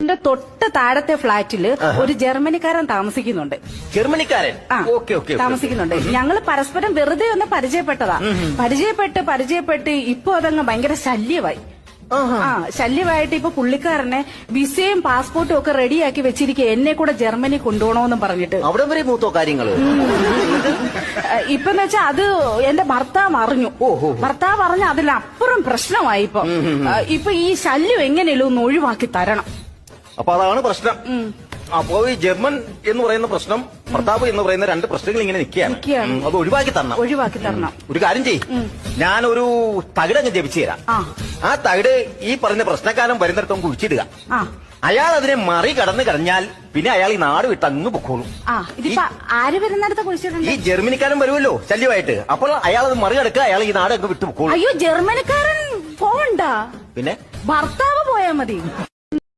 എന്റെ തൊട്ട് താഴത്തെ ഫ്ലാറ്റില് ഒരു ജർമ്മനിക്കാരൻ താമസിക്കുന്നുണ്ട്. ജർമ്മനിക്കാരൻ താമസിക്കുന്നുണ്ട്. ഞങ്ങൾ പരസ്പരം വെറുതെ ഒന്ന് പരിചയപ്പെട്ടതാ. പരിചയപ്പെട്ട് ഇപ്പൊ അതങ്ങ് ഭയങ്കര ശല്യമായി. ശല്യമായിട്ട് ഇപ്പൊ പുള്ളിക്കാരനെ വിസയും പാസ്പോർട്ടും ഒക്കെ റെഡിയാക്കി വെച്ചിരിക്കുക, എന്നെ കൂടെ ജർമ്മനി കൊണ്ടുപോകണമെന്നും പറഞ്ഞിട്ട്. അവിടെ വരെ മൂത്തോ കാര്യങ്ങള്. ഇപ്പെന്ന് വെച്ചാ അത് എന്റെ ഭർത്താവ് അറിഞ്ഞു. ഭർത്താവ് അറിഞ്ഞ അതിലപ്പുറം പ്രശ്നമായി. ഇപ്പൊ ഈ ശല്യം എങ്ങനെയല്ലോ ഒന്ന് ഒഴിവാക്കി തരണം. അപ്പൊ അതാണ് പ്രശ്നം. അപ്പോ ഈ ജർമ്മൻ എന്ന് പറയുന്ന പ്രശ്നം, ഭർത്താവ് എന്ന് പറയുന്ന രണ്ട് പ്രശ്നങ്ങൾ ഇങ്ങനെ നിൽക്കുകയാണ്. അത് ഒഴിവാക്കി തരണം. ഒരു കാര്യം ചെയ്യും, ഞാനൊരു തകിടങ്ങ് ജപിച്ചു തരാം. ആ തകിട് ഈ പറഞ്ഞ പ്രശ്നക്കാരൻ വരുന്നിടത്തും കുഴിച്ചിടുക. അയാൾ അതിനെ മറികടന്ന് കഴിഞ്ഞാൽ പിന്നെ അയാൾ ഈ നാട് വിട്ട് അങ്ങ് പൊക്കോളും. ആര് വരുന്നിടത്ത് കുഴിച്ചിട്ടുണ്ട്? ഈ ജർമ്മനിക്കാരൻ വരുമല്ലോ ശല്യമായിട്ട്. അപ്പോൾ അയാൾ അത് മറികടക്കുക, അയാൾ ഈ നാട് അങ്ങ് വിട്ടു പൊക്കോളും. അയ്യോ, ജർമ്മനിക്കാരൻ പോകണ്ട, പിന്നെ ഭർത്താവ് പോയാ മതി.